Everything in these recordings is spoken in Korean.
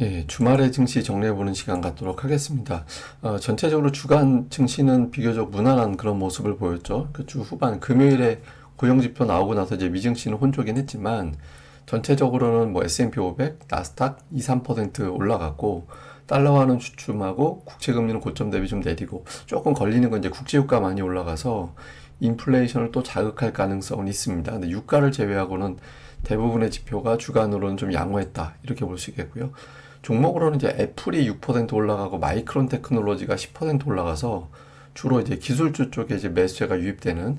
예, 주말의 증시 정리해보는 시간 갖도록 하겠습니다. 전체적으로 주간 증시는 비교적 무난한 그런 모습을 보였죠. 그 주 후반 금요일에 고용지표 나오고 나서 이제 미증시는 혼조긴 했지만 전체적으로는 뭐 S&P 500, 나스닥 2, 3% 올라갔고 달러화는 주춤하고 국채금리는 고점 대비 좀 내리고 조금 걸리는 건 이제 국제유가 많이 올라가서 인플레이션을 또 자극할 가능성은 있습니다. 근데 유가를 제외하고는 대부분의 지표가 주간으로는 좀 양호했다 이렇게 볼 수 있겠고요. 종목으로는 이제 애플이 6% 올라가고 마이크론 테크놀로지가 10% 올라가서 주로 이제 기술주 쪽에 이제 매수세가 유입되는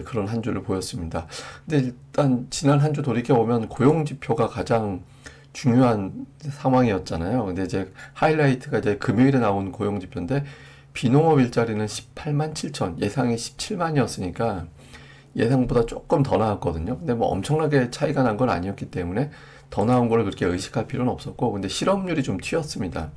그런 한 주를 보였습니다. 근데 일단 지난 한 주 돌이켜 보면 고용 지표가 가장 중요한 상황이었잖아요. 근데 이제 하이라이트가 이제 금요일에 나온 고용 지표인데 비농업 일자리는 18만 7천, 예상이 17만이었으니까 예상보다 조금 더 나왔거든요. 근데 뭐 엄청나게 차이가 난 건 아니었기 때문에 더 나온 걸 그렇게 의식할 필요는 없었고, 근데 실업률이 좀 튀었습니다.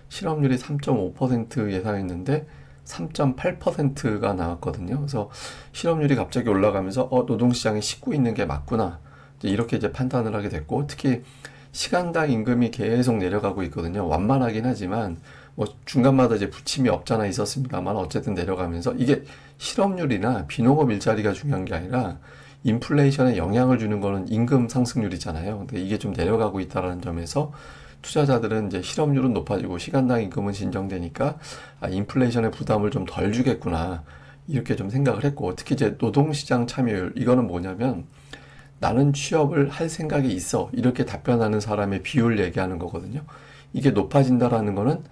실업률이 3.5% 예상했는데 3.8%가 나왔거든요. 그래서 실업률이 갑자기 올라가면서 노동시장에 싣고 있는 게 맞구나. 이렇게 이제 판단을 하게 됐고, 특히 시간당 임금이 계속 내려가고 있거든요. 완만하긴 하지만 뭐 중간마다 이제 부침이 없잖아 있었습니다만 어쨌든 내려가면서 이게 실업률이나 비농업 일자리가 중요한 게 아니라 인플레이션에 영향을 주는 거는 임금 상승률이잖아요. 근데 이게 좀 내려가고 있다는 점에서 투자자들은 이제 실업률은 높아지고 시간당 임금은 진정되니까 인플레이션의 부담을 좀 덜 주겠구나 이렇게 좀 생각을 했고, 특히 이제 노동시장 참여율 이거는 뭐냐면 나는 취업을 할 생각이 있어 이렇게 답변하는 사람의 비율 얘기하는 거거든요. 이게 높아진다라는 거는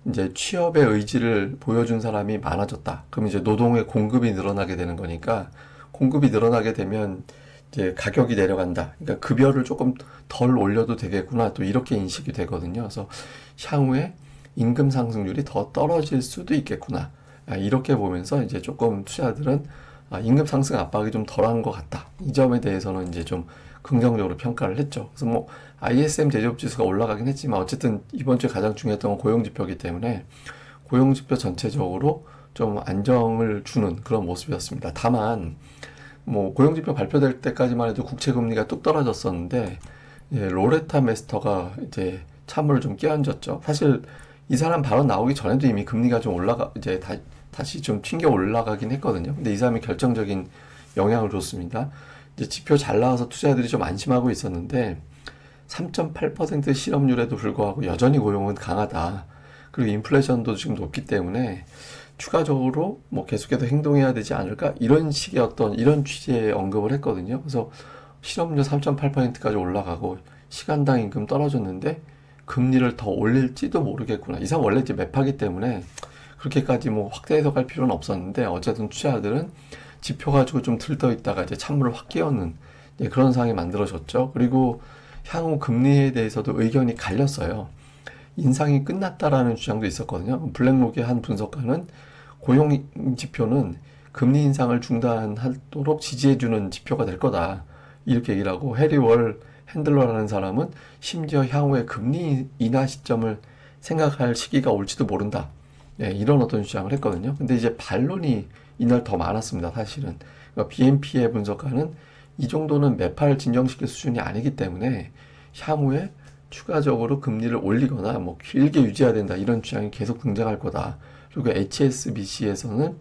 이제 취업의 의지를 보여준 사람이 많아졌다. 그럼 이제 노동의 공급이 늘어나게 되는 거니까 공급이 늘어나게 되면 이제 가격이 내려간다. 그러니까 급여를 조금 덜 올려도 되겠구나. 또 이렇게 인식이 되거든요. 그래서 향후에 임금 상승률이 더 떨어질 수도 있겠구나. 이렇게 보면서 이제 조금 투자들은 임금 상승 압박이 좀 덜한 것 같다. 이 점에 대해서는 이제 좀 긍정적으로 평가를 했죠. 그래서 뭐 ISM 제조업 지수가 올라가긴 했지만 어쨌든 이번 주에 가장 중요했던 건 고용 지표이기 때문에 고용 지표 전체적으로 좀 안정을 주는 그런 모습이었습니다. 다만 뭐 고용 지표 발표될 때까지만 해도 국채 금리가 뚝 떨어졌었는데 로레타 메스터가 이제 찬물을 좀 끼얹었죠. 사실 이 사람 발언 나오기 전에도 이미 금리가 좀 올라가 이제 다시 좀 튕겨 올라가긴 했거든요. 근데 이 사람이 결정적인 영향을 줬습니다. 이제 지표 잘 나와서 투자자들이 좀 안심하고 있었는데 3.8% 실업률에도 불구하고 여전히 고용은 강하다. 그리고 인플레이션도 지금 높기 때문에 추가적으로 뭐 계속해서 행동해야 되지 않을까? 이런 식의 이런 취지의 언급을 했거든요. 그래서 실업률 3.8%까지 올라가고 시간당 임금 떨어졌는데 금리를 더 올릴지도 모르겠구나. 이 사람 원래 이제 매파기 때문에 그렇게까지 뭐 확대 해석할 필요는 없었는데 어쨌든 투자자들은 지표 가지고 좀 들떠 있다가 이제 찬물을 확 끼얹는 그런 상황이 만들어졌죠. 그리고 향후 금리에 대해서도 의견이 갈렸어요. 인상이 끝났다라는 주장도 있었거든요. 블랙록의 한 분석가는 고용 지표는 금리 인상을 중단하도록 지지해주는 지표가 될 거다. 이렇게 얘기를 하고 해리 월 핸들러라는 사람은 심지어 향후에 금리 인하 시점을 생각할 시기가 올지도 모른다. 이런 어떤 주장을 했거든요. 근데 이제 반론이 이날 더 많았습니다. 사실은. 그러니까 BNP의 분석가는 이 정도는 매파를 진정시킬 수준이 아니기 때문에 향후에 추가적으로 금리를 올리거나 뭐 길게 유지해야 된다 이런 주장이 계속 등장할 거다. 그리고 HSBC에서는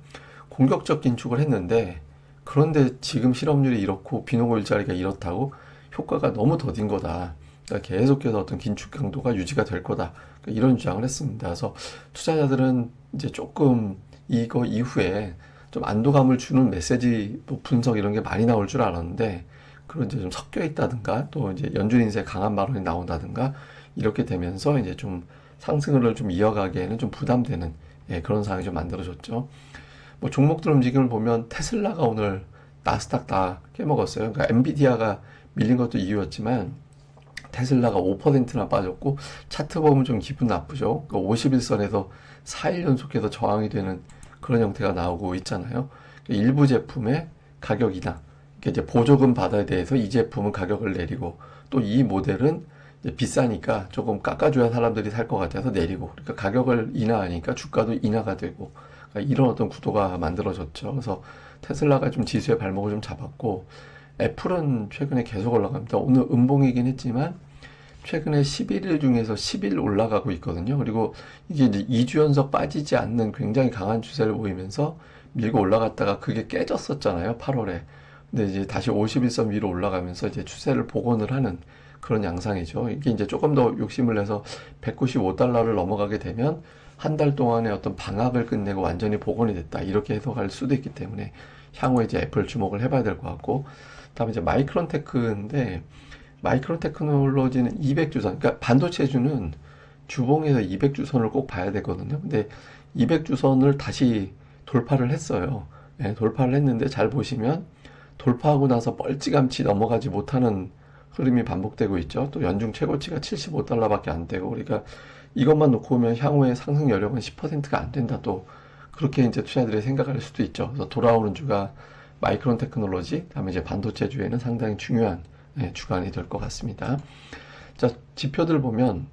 공격적 긴축을 했는데 그런데 지금 실업률이 이렇고 비농업 일자리가 이렇다고 효과가 너무 더딘 거다. 그러니까 계속해서 어떤 긴축 강도가 유지가 될 거다. 그러니까 이런 주장을 했습니다. 그래서 투자자들은 이제 조금 이거 이후에 좀 안도감을 주는 메시지 뭐 분석 이런 게 많이 나올 줄 알았는데 그런 이제 좀 섞여 있다든가 또 이제 연준 인세 강한 발언이 나온다든가 이렇게 되면서 이제 좀 상승을 좀 이어가기에는 좀 부담되는 그런 상황이 좀 만들어졌죠. 뭐 종목들 움직임을 보면 테슬라가 오늘 나스닥 다 깨먹었어요. 그러니까 엔비디아가 밀린 것도 이유였지만 테슬라가 5%나 빠졌고 차트 보면 좀 기분 나쁘죠. 그러니까 51선에서 4일 연속해서 저항이 되는 그런 형태가 나오고 있잖아요. 그러니까 일부 제품의 가격이나 이제 보조금 받아야 돼서 이 제품은 가격을 내리고 또 이 모델은 이제 비싸니까 조금 깎아줘야 사람들이 살 것 같아서 내리고 그러니까 가격을 인하하니까 주가도 인하가 되고 그러니까 이런 어떤 구도가 만들어졌죠. 그래서 테슬라가 좀 지수의 발목을 좀 잡았고 애플은 최근에 계속 올라갑니다. 오늘 음봉이긴 했지만 최근에 11일 중에서 10일 올라가고 있거든요. 그리고 이게 이제 2주 연속 빠지지 않는 굉장히 강한 추세를 보이면서 밀고 올라갔다가 그게 깨졌었잖아요. 8월에. 근데 이제 다시 51선 위로 올라가면서 이제 추세를 복원을 하는 그런 양상이죠. 이게 이제 조금 더 욕심을 내서 195달러를 넘어가게 되면 한 달 동안의 어떤 방학을 끝내고 완전히 복원이 됐다. 이렇게 해석할 수도 있기 때문에 향후에 이제 애플 주목을 해봐야 될 것 같고, 다음에 이제 마이크론 테크인데, 마이크론 테크놀로지는 200주선, 그러니까 반도체주는 주봉에서 200주선을 꼭 봐야 되거든요. 근데 200주선을 다시 돌파를 했어요. 네, 돌파를 했는데 잘 보시면 돌파하고 나서 멀찌감치 넘어가지 못하는 흐름이 반복되고 있죠. 또 연중 최고치가 75달러밖에 안 되고, 그러니까 이것만 놓고 보면 향후에 상승 여력은 10%가 안 된다. 또 그렇게 이제 투자들이 생각할 수도 있죠. 그래서 돌아오는 주가 마이크론 테크놀로지, 다음에 이제 반도체주에는 상당히 중요한 주간이 될 것 같습니다. 자, 지표들 보면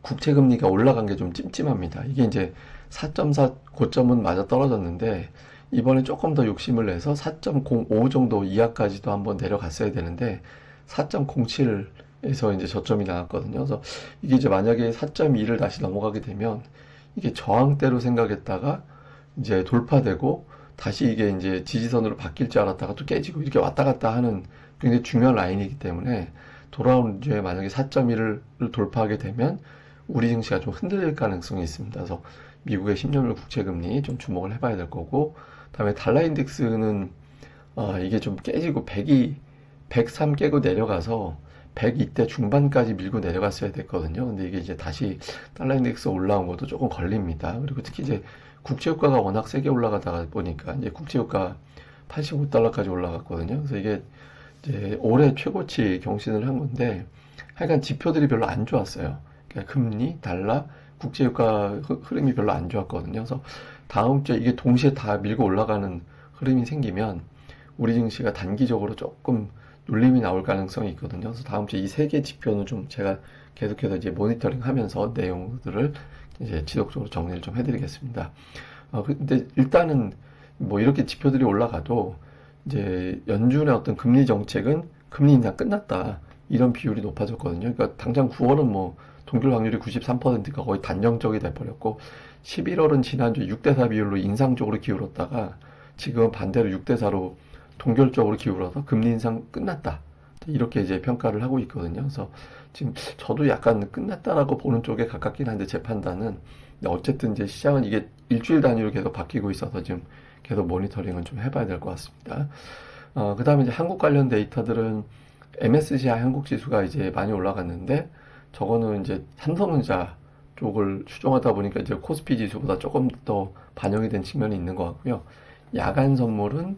국채금리가 올라간 게 좀 찜찜합니다. 이게 이제 4.4 고점은 맞아 떨어졌는데 이번에 조금 더 욕심을 내서 4.05 정도 이하까지도 한번 내려갔어야 되는데 4.07에서 이제 저점이 나왔거든요. 그래서 이게 이제 만약에 4.2를 다시 넘어가게 되면 이게 저항대로 생각했다가 이제 돌파되고 다시 이게 이제 지지선으로 바뀔 줄 알았다가 또 깨지고 이렇게 왔다 갔다 하는 굉장히 중요한 라인이기 때문에 돌아오는 주에 만약에 4.1을 돌파하게 되면 우리 증시가 좀 흔들릴 가능성이 있습니다. 그래서 미국의 10년물 국채금리 좀 주목을 해봐야 될 거고, 다음에 달러 인덱스는 이게 좀 깨지고 103 깨고 내려가서 102대 중반까지 밀고 내려갔어야 됐거든요. 근데 이게 이제 다시 달러 인덱스 올라온 것도 조금 걸립니다. 그리고 특히 이제 국제유가가 워낙 세게 올라가다가 보니까 이제 국제유가 85달러까지 올라갔거든요. 그래서 이게 이제 올해 최고치 경신을 한 건데 하여간 지표들이 별로 안 좋았어요. 그러니까 금리, 달러, 국제유가 흐름이 별로 안 좋았거든요. 그래서 다음 주에 이게 동시에 다 밀고 올라가는 흐름이 생기면 우리 증시가 단기적으로 조금 눌림이 나올 가능성이 있거든요. 그래서 다음 주에 이 세 개 지표는 좀 제가 계속해서 이제 모니터링 하면서 내용들을 이제 지속적으로 정리를 좀 해드리겠습니다. 근데 일단은 뭐 이렇게 지표들이 올라가도 이제 연준의 어떤 금리 정책은 금리 인상 끝났다. 이런 비율이 높아졌거든요. 그러니까 당장 9월은 뭐 동결 확률이 93%가 거의 단정적이 돼버렸고 11월은 지난주 6대4 비율로 인상적으로 기울었다가 지금 반대로 6대4로 동결적으로 기울어서 금리 인상 끝났다. 이렇게 이제 평가를 하고 있거든요. 그래서 지금 저도 약간 끝났다라고 보는 쪽에 가깝긴 한데 제 판단은 어쨌든 이제 시장은 이게 일주일 단위로 계속 바뀌고 있어서 지금 계속 모니터링은 좀 해봐야 될 것 같습니다. 그 다음에 이제 한국 관련 데이터들은 MSCI 한국 지수가 이제 많이 올라갔는데 저거는 이제 삼성전자 쪽을 추종하다 보니까 이제 코스피 지수보다 조금 더 반영이 된 측면이 있는 것 같고요. 야간 선물은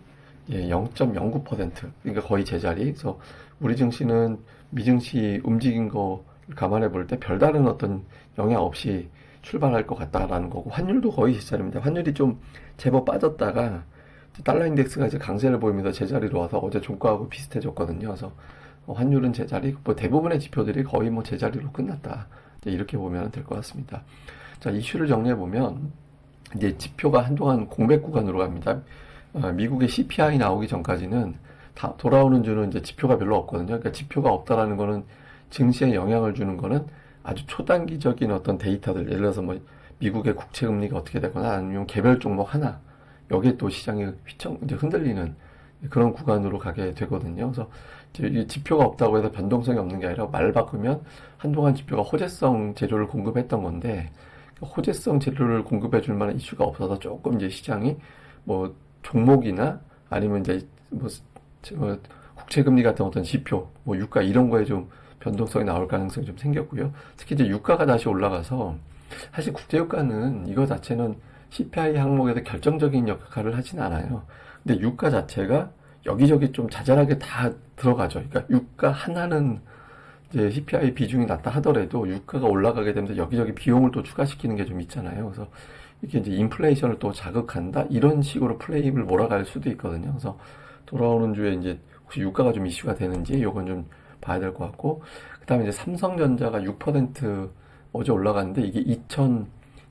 0.09%, 그러니까 거의 제자리. 그래서 우리 증시는 미증시 움직인 거 감안해 볼 때 별다른 어떤 영향 없이 출발할 것 같다라는 거고, 환율도 거의 제자리입니다. 환율이 좀 제법 빠졌다가 달러 인덱스가 이제 강세를 보이면서 제자리로 와서 어제 종가하고 비슷해졌거든요. 그래서 환율은 제자리, 뭐 대부분의 지표들이 거의 뭐 제자리로 끝났다. 이렇게 보면 될 것 같습니다. 자, 이슈를 정리해 보면 이제 지표가 한동안 공백 구간으로 갑니다. 미국의 CPI 나오기 전까지는 다 돌아오는 주는 이제 지표가 별로 없거든요. 그러니까 지표가 없다라는 거는 증시에 영향을 주는 거는 아주 초단기적인 어떤 데이터들, 예를 들어서 뭐 미국의 국채 금리가 어떻게 되거나 아니면 개별 종목 하나, 여기에 또 시장이 이제 흔들리는 그런 구간으로 가게 되거든요. 그래서 이제 지표가 없다고 해서 변동성이 없는 게 아니라 말 바꾸면 한동안 지표가 호재성 재료를 공급했던 건데 호재성 재료를 공급해 줄 만한 이슈가 없어서 조금 이제 시장이 뭐 종목이나 아니면 이제 뭐 국채금리 같은 어떤 지표, 뭐 유가 이런 거에 좀 변동성이 나올 가능성이 좀 생겼고요. 특히 이제 유가가 다시 올라가서 사실 국제유가는 이거 자체는 CPI 항목에서 결정적인 역할을 하진 않아요. 근데 유가 자체가 여기저기 좀 자잘하게 다 들어가죠. 그러니까 유가 하나는 이제 CPI 비중이 낮다 하더라도 유가가 올라가게 되면서 여기저기 비용을 또 추가시키는 게 좀 있잖아요. 그래서 이게 이제 인플레이션을 또 자극한다? 이런 식으로 플레이를 몰아갈 수도 있거든요. 그래서 돌아오는 주에 이제 혹시 유가가 좀 이슈가 되는지 요건 좀 봐야 될 것 같고, 그 다음에 이제 삼성전자가 6% 어제 올라갔는데 이게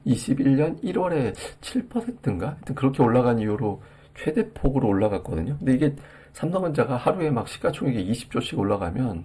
2021년 1월에 7%인가? 하여튼 그렇게 올라간 이후로 최대 폭으로 올라갔거든요. 근데 이게 삼성전자가 하루에 막 시가총액이 20조씩 올라가면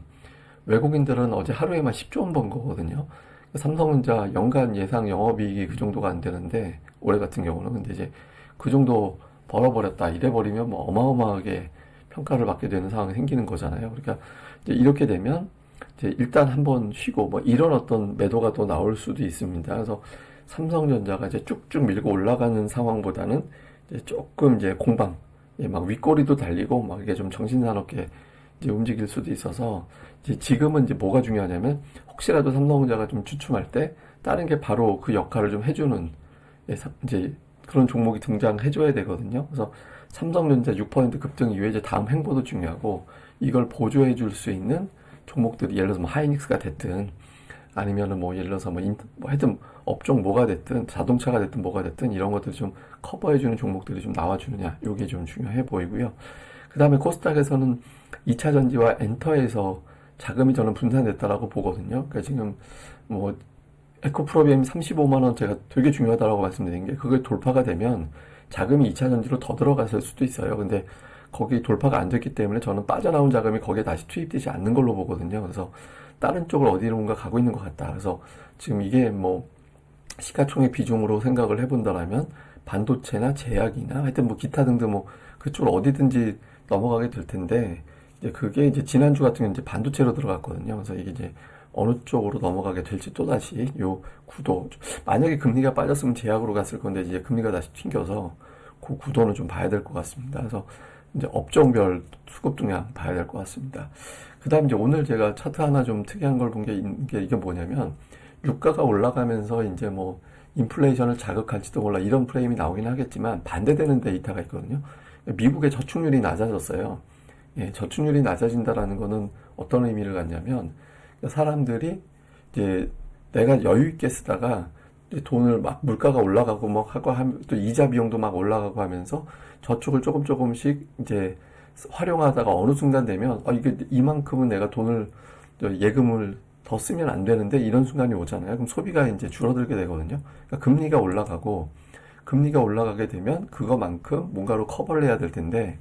외국인들은 어제 하루에만 10조 원 번 거거든요. 삼성전자 연간 예상 영업이익이 그 정도가 안 되는데 올해 같은 경우는 근데 이제 그 정도 벌어버렸다 이래 버리면 뭐 어마어마하게 평가를 받게 되는 상황이 생기는 거잖아요. 그러니까 이제 이렇게 되면 이제 일단 한번 쉬고 뭐 이런 어떤 매도가 또 나올 수도 있습니다. 그래서 삼성전자가 이제 쭉쭉 밀고 올라가는 상황보다는 이제 조금 이제 공방, 예, 막 윗꼬리도 달리고 막 이게 좀 정신사납게 이제 움직일 수도 있어서 이제 지금은 이제 뭐가 중요하냐면 혹시라도 삼성전자가 좀 주춤할 때 다른 게 바로 그 역할을 좀 해주는, 예, 이제 그런 종목이 등장해줘야 되거든요. 그래서 삼성전자 6% 급등 이후에 이제 다음 행보도 중요하고 이걸 보조해 줄 수 있는 종목들이 예를 들어서 뭐 하이닉스가 됐든 아니면은 뭐 예를 들어서 뭐 하여튼 업종 뭐가 됐든 자동차가 됐든 뭐가 됐든 이런 것들이 좀 커버해 주는 종목들이 좀 나와주느냐 요게 좀 중요해 보이고요. 그 다음에 코스닥에서는 2차 전지와 엔터에서 자금이 저는 분산됐다라고 보거든요. 그러니까 지금 뭐 에코프로비엠 35만 원 제가 되게 중요하다라고 말씀드린 게 그게 돌파가 되면 자금이 2차 전지로 더 들어갔을 수도 있어요. 근데 거기 돌파가 안 됐기 때문에 저는 빠져나온 자금이 거기에 다시 투입되지 않는 걸로 보거든요. 그래서 다른 쪽으로 어디론가 가고 있는 것 같다. 그래서 지금 이게 뭐 시가총액 비중으로 생각을 해본다라면 반도체나 제약이나 하여튼 뭐 기타 등등 뭐 그쪽으로 어디든지 넘어가게 될 텐데 이제 그게 이제 지난주 같은 경우는 이제 반도체로 들어갔거든요. 그래서 이게 이제 어느 쪽으로 넘어가게 될지 또다시 요 구도 만약에 금리가 빠졌으면 제약으로 갔을 건데 이제 금리가 다시 튕겨서 그 구도는 좀 봐야 될 것 같습니다. 그래서 이제 업종별 수급 동향 봐야 될 것 같습니다. 그 다음 이제 오늘 제가 차트 하나 좀 특이한 걸 본 게 이게 뭐냐면 유가가 올라가면서 이제 뭐 인플레이션을 자극할지도 몰라 이런 프레임이 나오긴 하겠지만 반대되는 데이터가 있거든요. 미국의 저축률이 낮아졌어요. 예, 저축률이 낮아진다라는 거는 어떤 의미를 갖냐면 사람들이 이제 내가 여유 있게 쓰다가 이제 돈을 막 물가가 올라가고 뭐 하고 또 이자 비용도 막 올라가고 하면서 저축을 조금씩 이제 활용하다가 어느 순간 되면 이게 이만큼은 내가 돈을 예금을 더 쓰면 안 되는데 이런 순간이 오잖아요. 그럼 소비가 이제 줄어들게 되거든요. 그러니까 금리가 올라가고 금리가 올라가게 되면 그거만큼 뭔가로 커버를 해야 될 텐데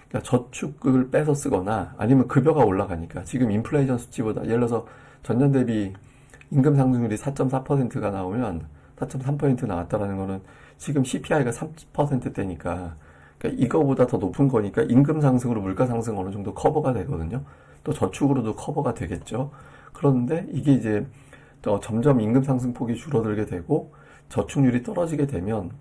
그러니까 저축을 빼서 쓰거나 아니면 급여가 올라가니까 지금 인플레이션 수치보다 예를 들어서 전년 대비 임금 상승률이 4.4%가 나오면 4.3% 나왔다라는 거는 지금 CPI가 3%대니까 그러니까 이거보다 더 높은 거니까 임금 상승으로 물가 상승 어느 정도 커버가 되거든요. 또 저축으로도 커버가 되겠죠. 그런데 이게 이제 점점 임금 상승폭이 줄어들게 되고 저축률이 떨어지게 되면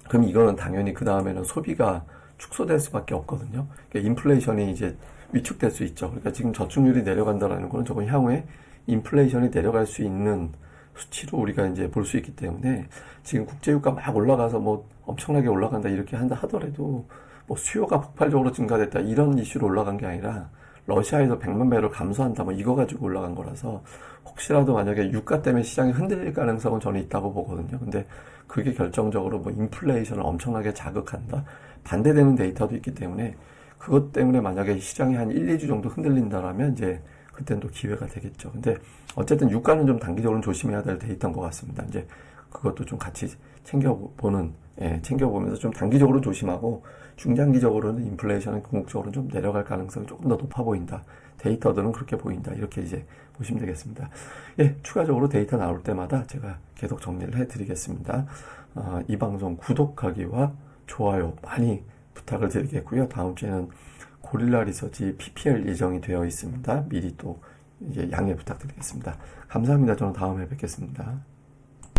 그럼 이거는 당연히 그 다음에는 소비가 축소될 수밖에 없거든요. 그러니까 인플레이션이 이제 위축될 수 있죠. 그러니까 지금 저축률이 내려간다라는 거는 저건 향후에 인플레이션이 내려갈 수 있는 수치로 우리가 이제 볼 수 있기 때문에 지금 국제유가 막 올라가서 뭐 엄청나게 올라간다 이렇게 한다 하더라도 뭐 수요가 폭발적으로 증가됐다 이런 이슈로 올라간 게 아니라 러시아에서 100만 배럴 감소한다 뭐 이거 가지고 올라간 거라서 혹시라도 만약에 유가 때문에 시장이 흔들릴 가능성은 저는 있다고 보거든요. 근데 그게 결정적으로 뭐 인플레이션을 엄청나게 자극한다 반대되는 데이터도 있기 때문에 그것 때문에 만약에 시장이 한 1, 2주 정도 흔들린다라면 이제 그때는 또 기회가 되겠죠. 근데 어쨌든 유가는 좀 단기적으로는 조심해야 될 데이터인 것 같습니다. 이제 그것도 좀 같이 챙겨보면서 좀 단기적으로 조심하고 중장기적으로는 인플레이션은 궁극적으로 좀 내려갈 가능성이 조금 더 높아 보인다. 데이터들은 그렇게 보인다. 이렇게 이제 보시면 되겠습니다. 예, 추가적으로 데이터 나올 때마다 제가 계속 정리를 해드리겠습니다. 이 방송 구독하기와 좋아요 많이 부탁을 드리겠고요. 다음 주에는 고릴라 리서치 PPL 예정이 되어 있습니다. 미리 또 이제 양해 부탁드리겠습니다. 감사합니다. 저는 다음에 뵙겠습니다.